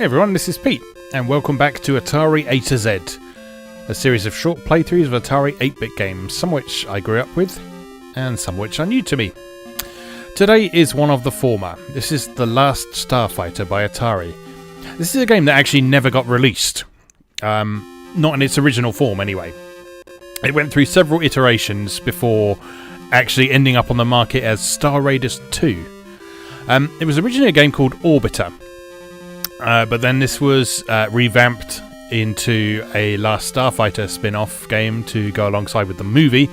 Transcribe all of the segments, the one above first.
everyone, this is Pete, and welcome back to Atari A to Z, a series of short playthroughs of Atari 8-bit games, some which I grew up with, and some which are new to me. Today is one of the former. This is the Last Starfighter by Atari. This is a game that actually never got released, not in its original form anyway. It went through several iterations before actually ending up on the market as Star Raiders 2. It was originally a game called Orbiter, but then this was revamped into a Last Starfighter spin-off game to go alongside with the movie.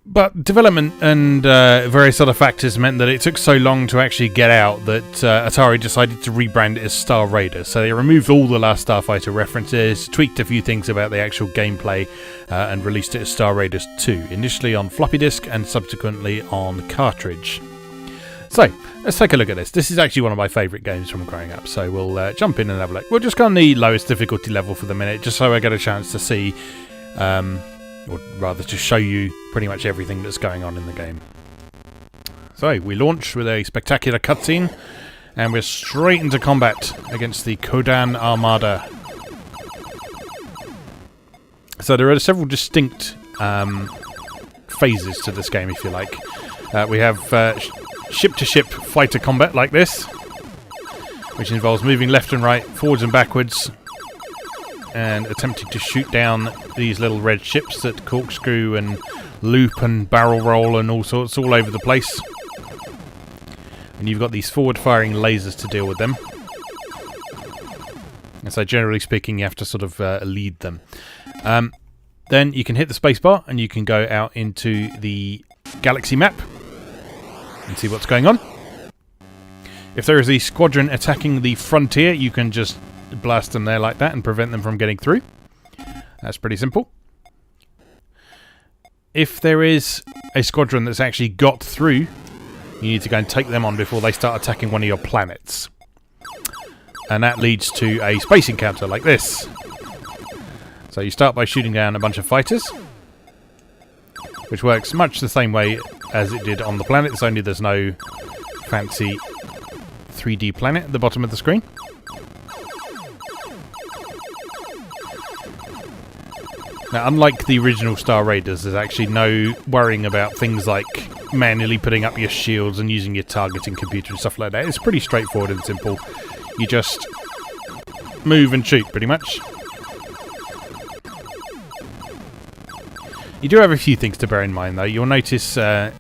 But development and various other factors meant that it took so long to actually get out that Atari decided to rebrand it as Star Raiders. So they removed all the Last Starfighter references, tweaked a few things about the actual gameplay, and released it as Star Raiders 2, initially on floppy disk and subsequently on cartridge. So, let's take a look at this. This is actually one of my favourite games from growing up, so we'll jump in and have a look. We'll just go on the lowest difficulty level for the minute, just so I get a chance to see, or rather to show you pretty much everything that's going on in the game. So, we launch with a spectacular cutscene, and we're straight into combat against the Kodan Armada. So there are several distinct phases to this game, if you like. We have ship-to-ship fighter combat like this, which involves moving left and right, forwards and backwards, and attempting to shoot down these little red ships that corkscrew and loop and barrel roll and all sorts all over the place. And you've got these forward-firing lasers to deal with them. And so generally speaking, you have to sort of lead them. Then you can hit the spacebar and you can go out into the galaxy map and see what's going on. If there is a squadron attacking the frontier, you can just blast them there like that and prevent them from getting through. That's pretty simple. If there is a squadron that's actually got through, you need to go and take them on before they start attacking one of your planets. And that leads to a space encounter like this. So you start by shooting down a bunch of fighters, which works much the same way as it did on the planets, only there's no fancy 3D planet at the bottom of the screen. Now, unlike the original Star Raiders, there's actually no worrying about things like manually putting up your shields and using your targeting computer and stuff like that. It's pretty straightforward and simple. You just move and shoot, pretty much. You do have a few things to bear in mind, though. You'll notice a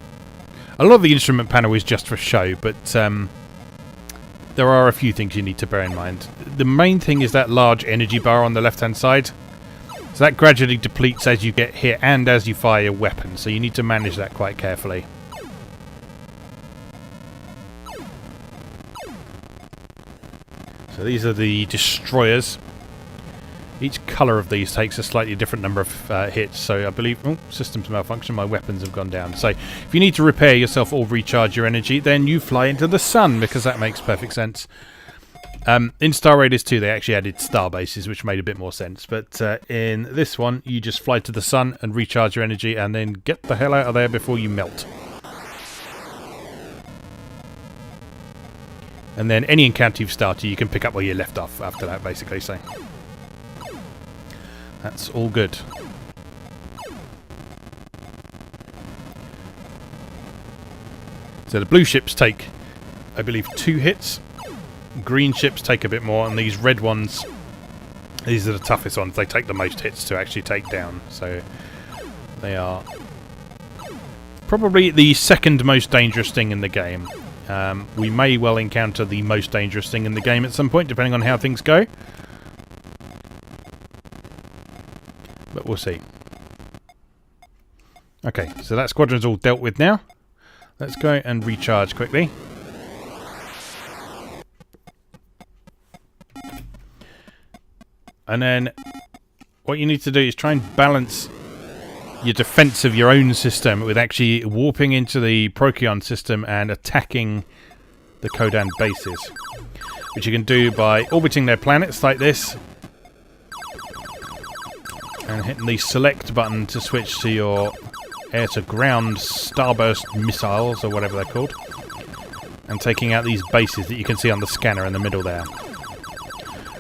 lot of the instrument panel is just for show, but there are a few things you need to bear in mind. The main thing is that large energy bar on the left-hand side. So that gradually depletes as you get hit and as you fire your weapon, so you need to manage that quite carefully. So these are the destroyers. Each colour of these takes a slightly different number of hits, so I believe... Oh, systems malfunction, my weapons have gone down. So, if you need to repair yourself or recharge your energy, then you fly into the sun, because that makes perfect sense. In Star Raiders 2, they actually added star bases, which made a bit more sense, but in this one, you just fly to the sun and recharge your energy, and then get the hell out of there before you melt. And then any encounter you've started, you can pick up where you left off after that, basically, so... That's all good. So the blue ships take, I believe, 2 hits. Green ships take a bit more, and these red ones, these are the toughest ones. They take the most hits to actually take down. So they are probably the second most dangerous thing in the game. We may well encounter the most dangerous thing in the game at some point, depending on how things go. But we'll see. Okay, so that squadron's all dealt with now. Let's go and recharge quickly. And then what you need to do is try and balance your defense of your own system with actually warping into the Procyon system and attacking the Kodan bases. Which you can do by orbiting their planets like this. And hitting the select button to switch to your air-to-ground starburst missiles, or whatever they're called. And taking out these bases that you can see on the scanner in the middle there.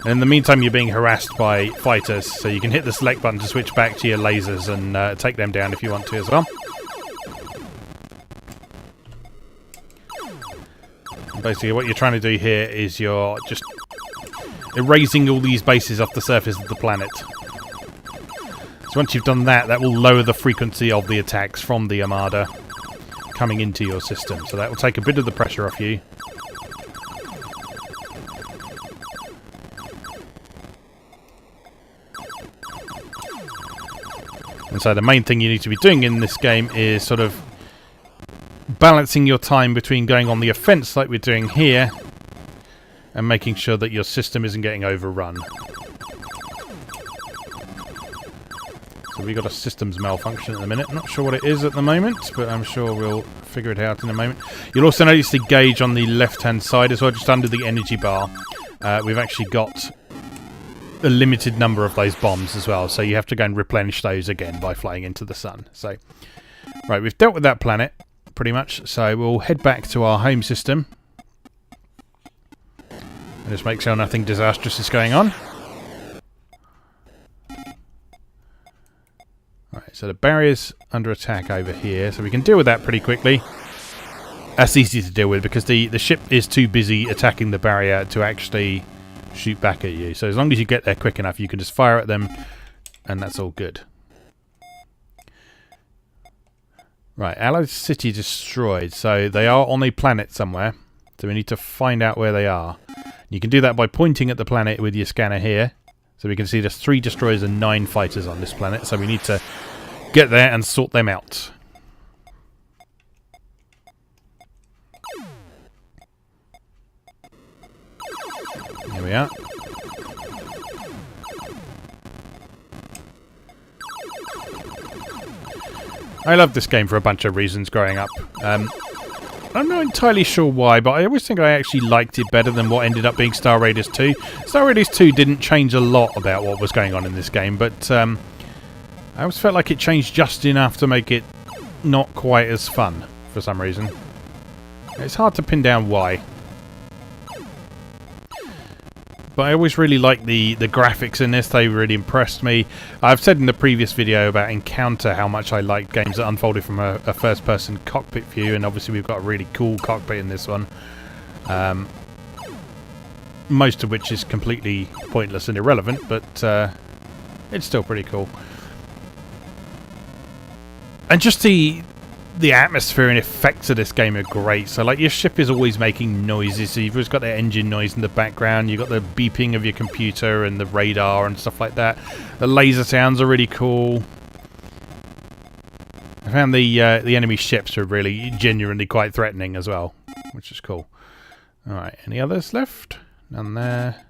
And in the meantime, you're being harassed by fighters, so you can hit the select button to switch back to your lasers and take them down if you want to as well. And basically, what you're trying to do here is you're just erasing all these bases off the surface of the planet. So once you've done that, that will lower the frequency of the attacks from the Armada coming into your system. So that will take a bit of the pressure off you. And so the main thing you need to be doing in this game is sort of balancing your time between going on the offense like we're doing here and making sure that your system isn't getting overrun. So we got a systems malfunction at the minute. Not sure what it is at the moment, but I'm sure we'll figure it out in a moment. You'll also notice the gauge on the left-hand side as well, just under the energy bar. We've actually got a limited number of those bombs as well, so you have to go and replenish those again by flying into the sun. So, right, we've dealt with that planet pretty much, so we'll head back to our home system and just make sure nothing disastrous is going on. Right, so the barrier's under attack over here, so we can deal with that pretty quickly. That's easy to deal with because the ship is too busy attacking the barrier to actually shoot back at you. So as long as you get there quick enough, you can just fire at them, and that's all good. Right, Allied City destroyed. So they are on a planet somewhere. So we need to find out where they are. You can do that by pointing at the planet with your scanner here. So we can see there's 3 destroyers and 9 fighters on this planet. So we need to get there and sort them out. Here we are. I love this game for a bunch of reasons growing up. I'm not entirely sure why, but I always think I actually liked it better than what ended up being Star Raiders 2. Star Raiders 2 didn't change a lot about what was going on in this game, but I always felt like it changed just enough to make it not quite as fun for some reason. It's hard to pin down why. But I always really liked the graphics in this. They really impressed me. I've said in the previous video about Encounter how much I liked games that unfolded from a first-person cockpit view, and obviously we've got a really cool cockpit in this one. Most of which is completely pointless and irrelevant, but it's still pretty cool. And just the atmosphere and effects of this game are great. So like your ship is always making noises, so you've always got that engine noise in the background, you've got the beeping of your computer and the radar and stuff like that. The laser sounds are really cool. I found the enemy ships are really genuinely quite threatening as well, which is cool. Alright, any others left? None there.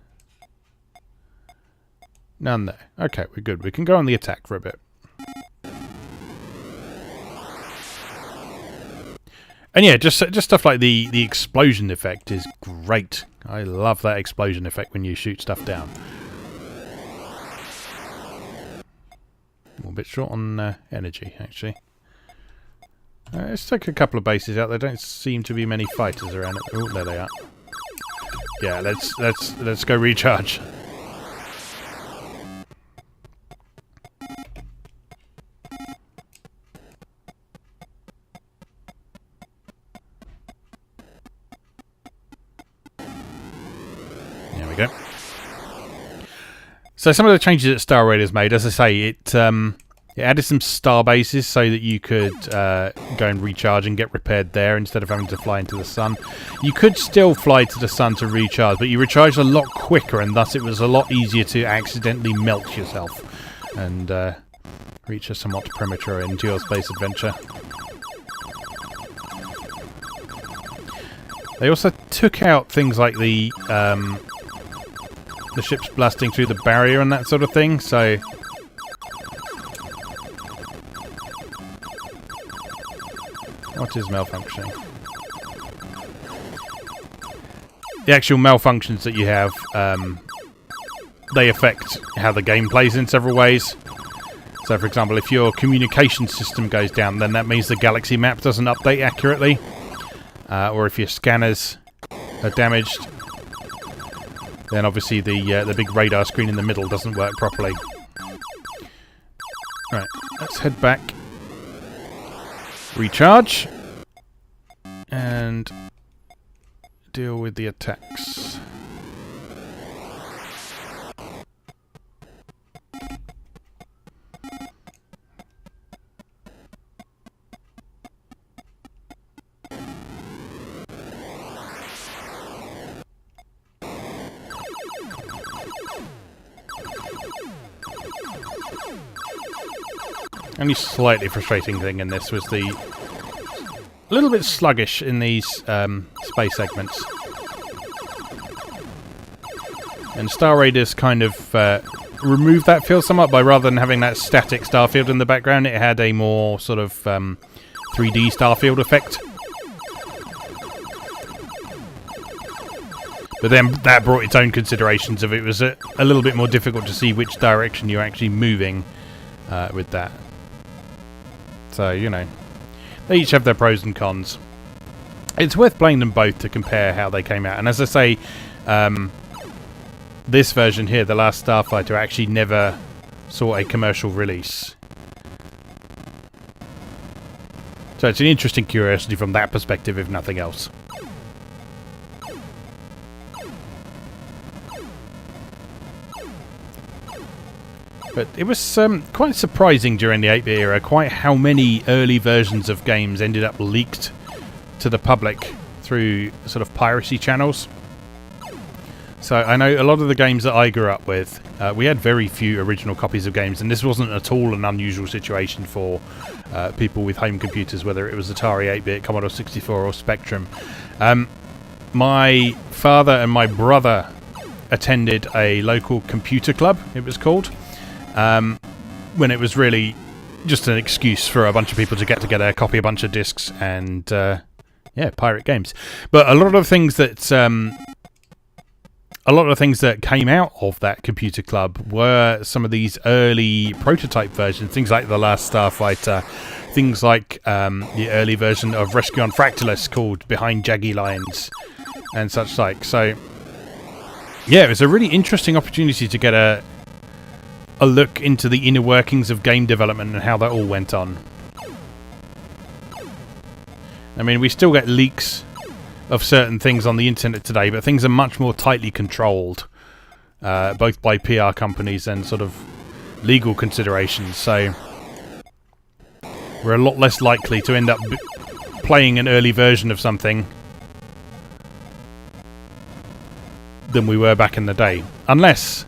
None there. Okay, we're good. We can go on the attack for a bit. And yeah, just stuff like the explosion effect is great. I love that explosion effect when you shoot stuff down. A little bit short on energy, actually. Let's take a couple of bases out. There don't seem to be many fighters around. Oh, there they are. Yeah, let's go recharge. There we go. So some of the changes that Star Raiders made, as I say, it added some star bases so that you could go and recharge and get repaired there instead of having to fly into the sun. You could still fly to the sun to recharge, but you recharged a lot quicker, and thus it was a lot easier to accidentally melt yourself and reach a somewhat premature end to your space adventure. They also took out things like the ships blasting through the barrier and that sort of thing, so what is malfunctioning? The actual malfunctions that you have, they affect how the game plays in several ways. So for example, if your communication system goes down, then that means the galaxy map doesn't update accurately. Or if your scanners are damaged, then obviously the big radar screen in the middle doesn't work properly. Right, let's head back, recharge, and deal with the attacks. Only slightly frustrating thing in this was a little bit sluggish in these space segments. And Star Raiders kind of removed that feel somewhat by, rather than having that static starfield in the background, it had a more sort of 3D starfield effect. But then that brought its own considerations of it was a little bit more difficult to see which direction you're actually moving with that. So, you know, they each have their pros and cons. It's worth playing them both to compare how they came out. And as I say, this version here, the Last Starfighter, actually never saw a commercial release. So it's an interesting curiosity from that perspective, if nothing else. But it was quite surprising during the 8-bit era quite how many early versions of games ended up leaked to the public through sort of piracy channels. So I know a lot of the games that I grew up with, we had very few original copies of games, and this wasn't at all an unusual situation for people with home computers, whether it was Atari 8-bit, Commodore 64 or Spectrum. My father and my brother attended a local computer club, it was called, when it was really just an excuse for a bunch of people to get together, copy a bunch of discs, and yeah, pirate games. But a lot of things that came out of that computer club were some of these early prototype versions, things like the Last Starfighter, things like the early version of Rescue on Fractalus called Behind Jaggy Lines, and such like. So yeah, it was a really interesting opportunity to get a look into the inner workings of game development and how that all went on. I mean, we still get leaks of certain things on the internet today, but things are much more tightly controlled, both by PR companies and sort of legal considerations. So we're a lot less likely to end up playing an early version of something than we were back in the day. Unless,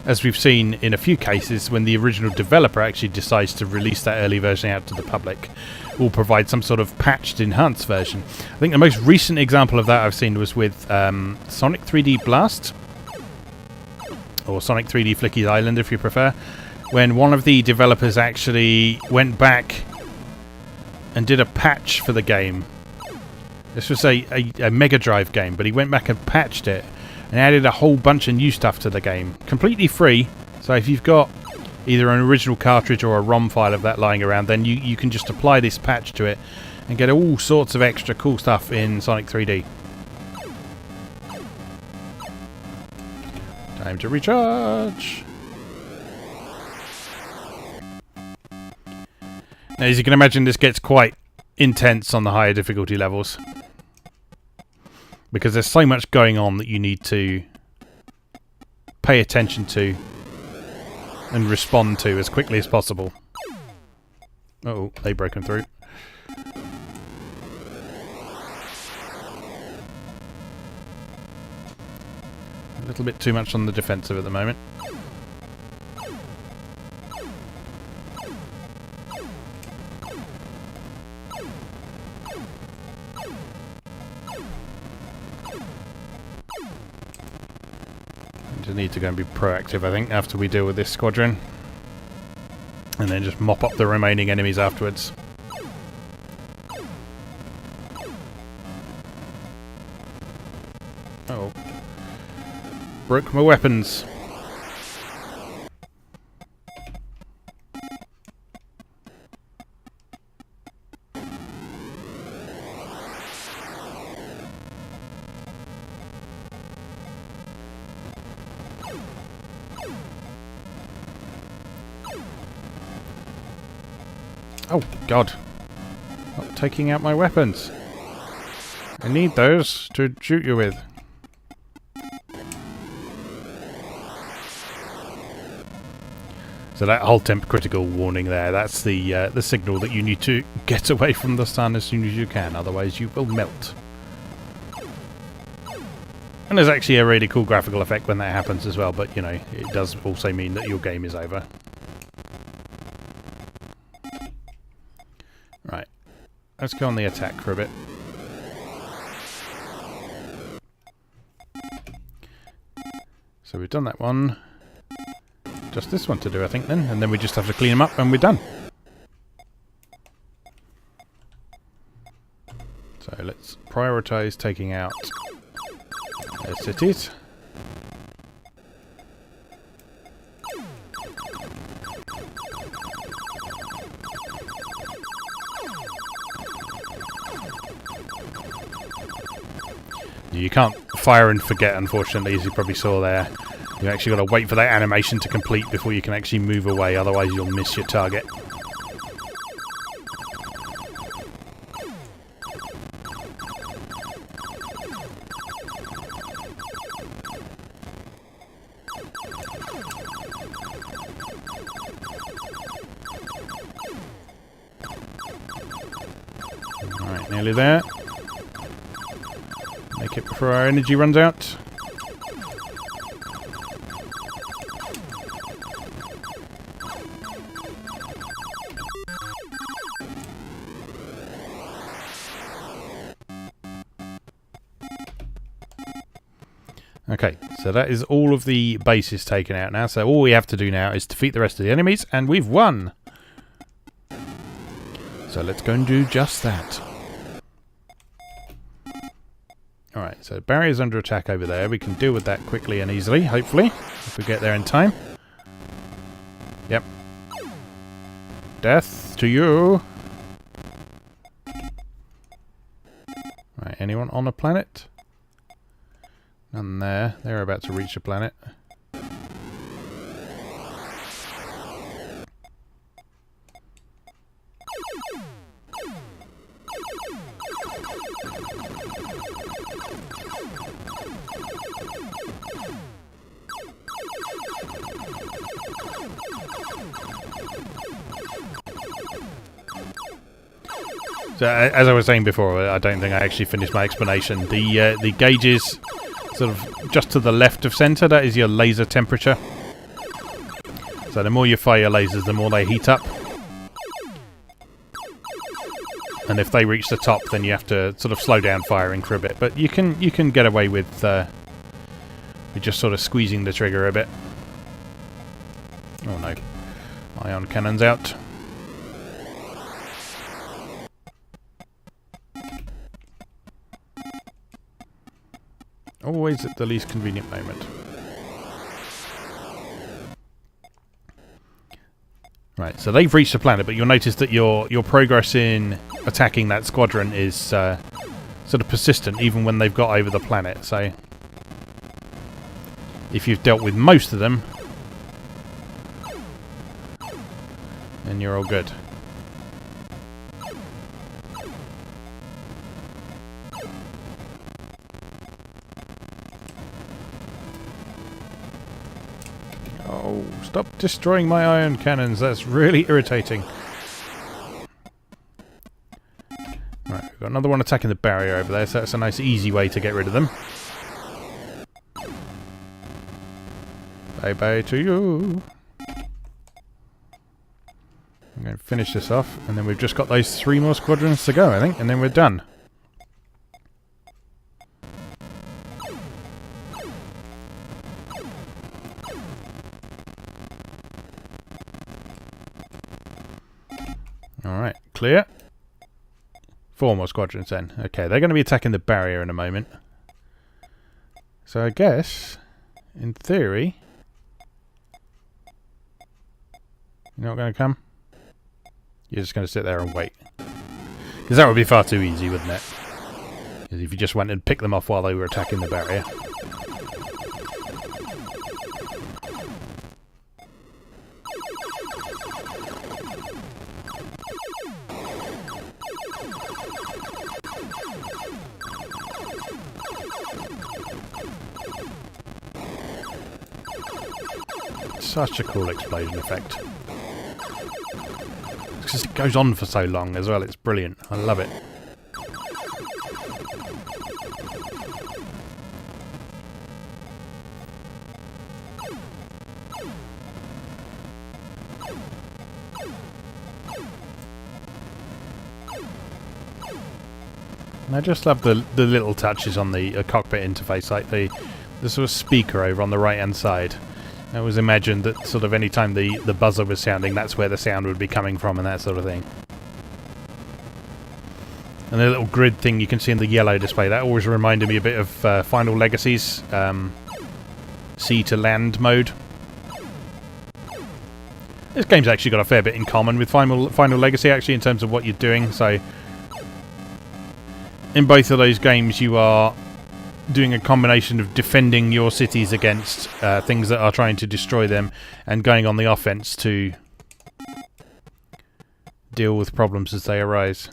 as we've seen in a few cases, when the original developer actually decides to release that early version out to the public, will provide some sort of patched, enhanced version. I think the most recent example of that I've seen was with Sonic 3D Blast, or Sonic 3D Flicky's Island if you prefer, when one of the developers actually went back and did a patch for the game. This was a Mega Drive game, but he went back and patched it and added a whole bunch of new stuff to the game, completely free. So if you've got either an original cartridge or a ROM file of that lying around, then you can just apply this patch to it and get all sorts of extra cool stuff in Sonic 3D. Time to recharge. Now, as you can imagine, this gets quite intense on the higher difficulty levels, because there's so much going on that you need to pay attention to and respond to as quickly as possible. Uh-oh, they broken through. A little bit too much on the defensive at the moment. Need to go and be proactive, I think, after we deal with this squadron, and then just mop up the remaining enemies afterwards. Oh, broke my weapons. Oh, God. Not taking out my weapons. I need those to shoot you with. So that whole temp critical warning there, that's the signal that you need to get away from the sun as soon as you can, otherwise you will melt. And there's actually a really cool graphical effect when that happens as well, but you know, it does also mean that your game is over. Right, let's go on the attack for a bit. So we've done that one. Just this one to do, I think, then. And then we just have to clean them up and we're done. So let's prioritise taking out their cities. You can't fire and forget, unfortunately, as you probably saw there. You actually got to wait for that animation to complete before you can actually move away, otherwise you'll miss your target. Alright, nearly there. Make it before our energy runs out. Okay, so that is all of the bases taken out now. So all we have to do now is defeat the rest of the enemies, and we've won! So let's go and do just that. Alright, so barrier's under attack over there. We can deal with that quickly and easily, hopefully, if we get there in time. Yep. Death to you! Right, anyone on a planet? None there. They're about to reach a planet. So, as I was saying before, I don't think I actually finished my explanation. The gauges sort of just to the left of centre, that is your laser temperature. So the more you fire your lasers, the more they heat up. And if they reach the top, then you have to sort of slow down firing for a bit. But you can get away with just sort of squeezing the trigger a bit. Oh no. Ion cannon's out. Always at the least convenient moment. Right, so they've reached the planet, but you'll notice that your progress in attacking that squadron is sort of persistent even when they've got over the planet. So if you've dealt with most of them, then you're all good. Oh, stop destroying my ion cannons. That's really irritating. Right, we've got another one attacking the barrier over there, so that's a nice easy way to get rid of them. Bye-bye to you. I'm going to finish this off, and then we've just got those 3 more squadrons to go, I think, and then we're done. Alright, clear. 4 more squadrons then. Okay, they're going to be attacking the barrier in a moment. So I guess, in theory, you're not going to come? You're just going to sit there and wait. Because that would be far too easy, wouldn't it? If you just went and picked them off while they were attacking the barrier. Such a cool explosion effect. Because it goes on for so long as well. It's brilliant. I love it. And I just love the little touches on the cockpit interface, like the sort of speaker over on the right hand side. I was imagined that sort of any time the buzzer was sounding, that's where the sound would be coming from and that sort of thing. And the little grid thing you can see in the yellow display, that always reminded me a bit of Final Legacy's sea to land mode. This game's actually got a fair bit in common with Final Legacy actually in terms of what you're doing, so in both of those games you are doing a combination of defending your cities against things that are trying to destroy them and going on the offense to deal with problems as they arise.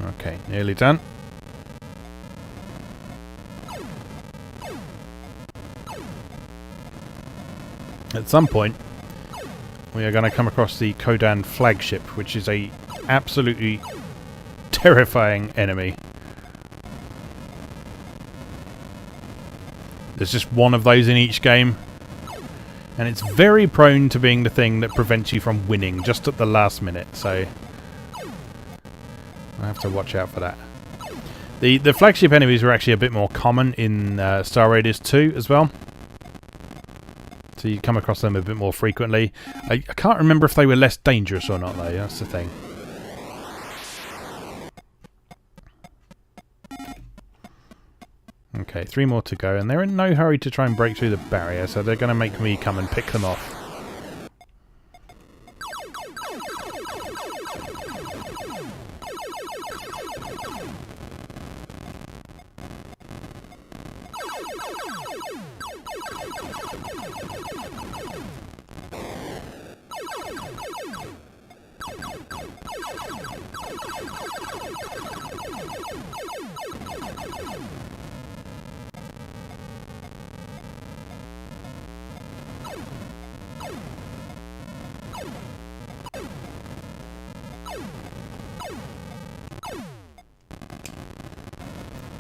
Okay, nearly done. At some point we are going to come across the Kodan flagship, which is a absolutely terrifying enemy. There's just one of those in each game, and it's very prone to being the thing that prevents you from winning just at the last minute, so I have to watch out for that. The flagship enemies are actually a bit more common in Star Raiders 2 as well. So you come across them a bit more frequently. I can't remember if they were less dangerous or not, though. That's the thing. Okay, 3 more to go, and they're in no hurry to try and break through the barrier, so they're going to make me come and pick them off.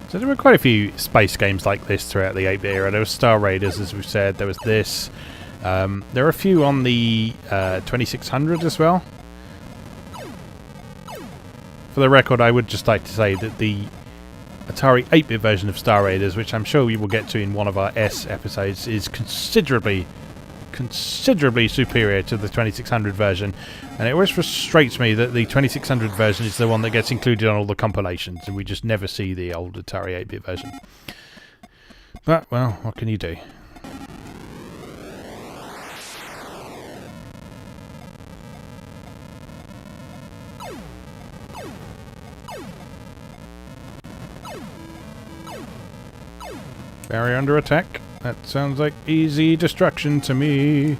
So there were quite a few space games like this throughout the 8-bit era. There was Star Raiders, as we've said. There was this. There are a few on the 2600 as well. For the record, I would just like to say that the Atari 8-bit version of Star Raiders, which I'm sure we will get to in one of our S episodes, is considerably superior to the 2600 version, and it always frustrates me that the 2600 version is the one that gets included on all the compilations and we just never see the old Atari 8-bit version. But, well, what can you do? Barrier under attack. That sounds like easy destruction to me.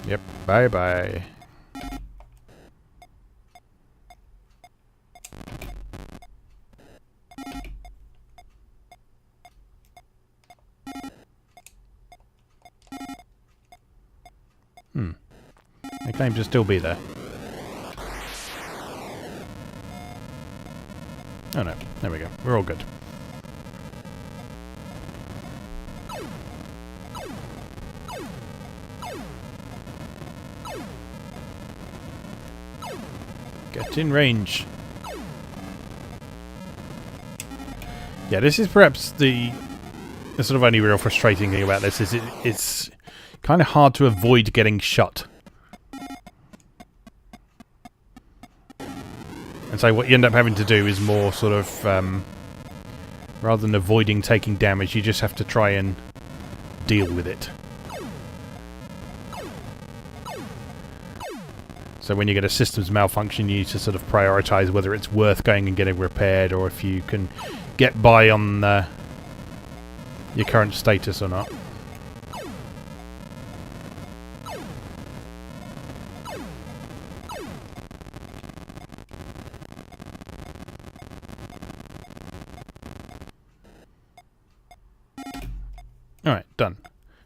Yep, bye-bye. They claim to still be there. Oh no, there we go. We're all good. Get in range. Yeah, this is perhaps the sort of only real frustrating thing about this is it's kind of hard to avoid getting shot. And so what you end up having to do is more sort of, rather than avoiding taking damage, you just have to try and deal with it. So when you get a systems malfunction, you need to sort of prioritise whether it's worth going and getting repaired, or if you can get by on your current status or not. Alright, done.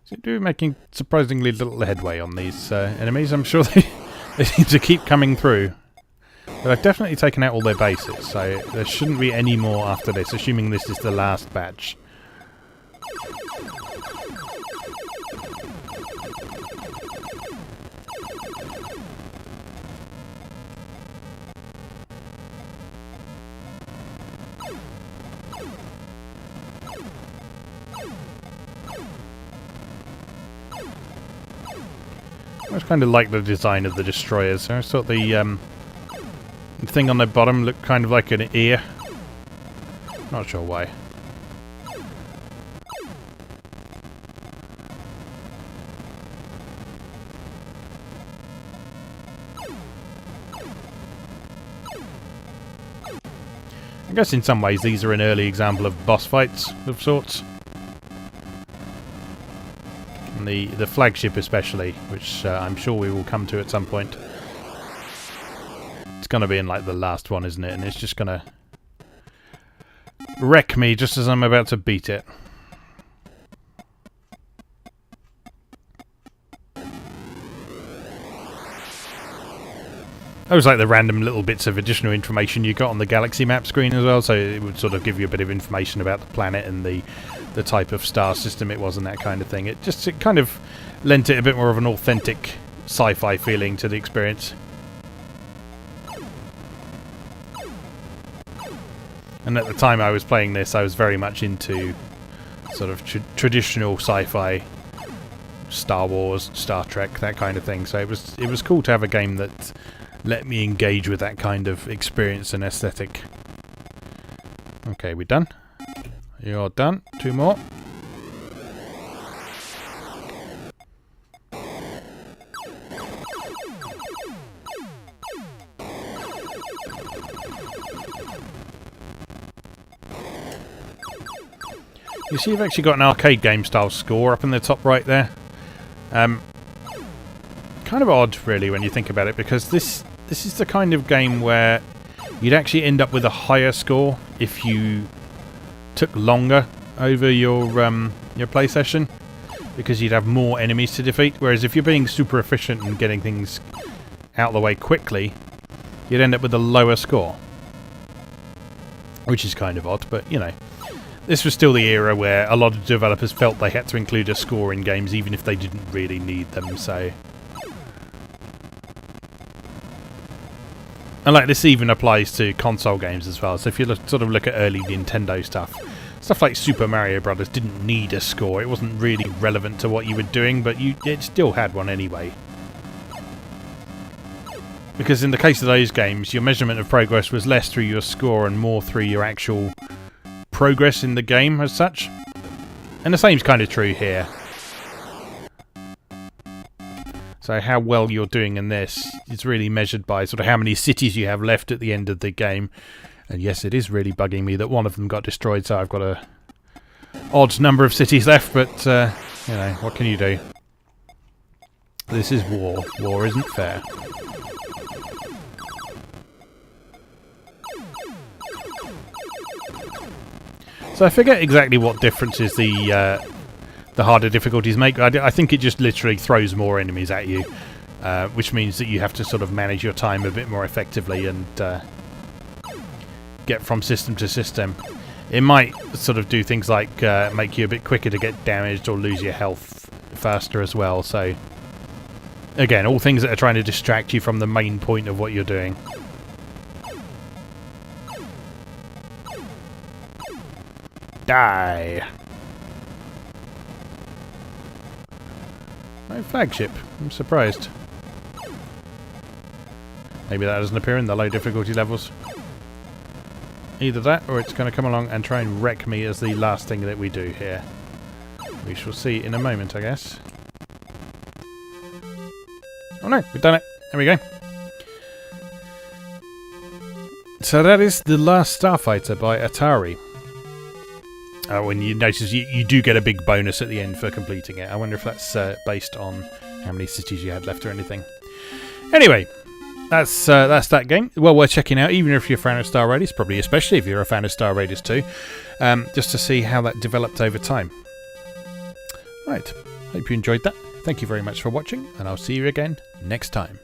So we're making surprisingly little headway on these enemies. I'm sure they seem to keep coming through. But I've definitely taken out all their bases, so there shouldn't be any more after this, assuming this is the last batch. I just kind of like the design of the destroyers. I thought the thing on the bottom looked kind of like an ear. Not sure why. I guess in some ways these are an early example of boss fights of sorts. And the flagship especially, which I'm sure we will come to at some point. It's going to be in like the last one, isn't it? And it's just going to wreck me just as I'm about to beat it. I always like the random little bits of additional information you got on the galaxy map screen as well, so it would sort of give you a bit of information about the planet and the type of star system it was and that kind of thing. It kind of lent it a bit more of an authentic sci-fi feeling to the experience. And at the time I was playing this, I was very much into sort of traditional sci-fi, Star Wars, Star Trek, that kind of thing. So it was cool to have a game that let me engage with that kind of experience and aesthetic. Okay, we done? You're done. 2 more. You see, you've actually got an arcade game style score up in the top right there. Kind of odd, really, when you think about it, because this is the kind of game where you'd actually end up with a higher score if you took longer over your play session, because you'd have more enemies to defeat. Whereas if you're being super efficient and getting things out of the way quickly, you'd end up with a lower score, which is kind of odd, but you know. This was still the era where a lot of developers felt they had to include a score in games even if they didn't really need them, so... And like this even applies to console games as well, so if you sort of look at early Nintendo stuff like Super Mario Brothers didn't need a score. It wasn't really relevant to what you were doing, but it still had one anyway. Because in the case of those games, your measurement of progress was less through your score and more through your actual progress in the game as such. And the same's kind of true here. So how well you're doing in this is really measured by sort of how many cities you have left at the end of the game. And yes, it is really bugging me that one of them got destroyed, so I've got a odd number of cities left, but you know, what can you do? This is war. War isn't fair. So I forget exactly what differences the harder difficulties make. I think it just literally throws more enemies at you, which means that you have to sort of manage your time a bit more effectively and get from system to system. It might sort of do things like make you a bit quicker to get damaged or lose your health faster as well. So again, all things that are trying to distract you from the main point of what you're doing. Die! My flagship. I'm surprised. Maybe that doesn't appear in the low difficulty levels. Either that, or it's going to come along and try and wreck me as the last thing that we do here. We shall see in a moment, I guess. Oh no, we've done it. There we go. So that is The Last Starfighter by Atari. When you notice you do get a big bonus at the end for completing it. I wonder if that's based on how many cities you had left or anything. Anyway, that's that game. Well worth checking out, even if you're a fan of Star Raiders, probably especially if you're a fan of Star Raiders 2, just to see how that developed over time. Right, hope you enjoyed that. Thank you very much for watching, and I'll see you again next time.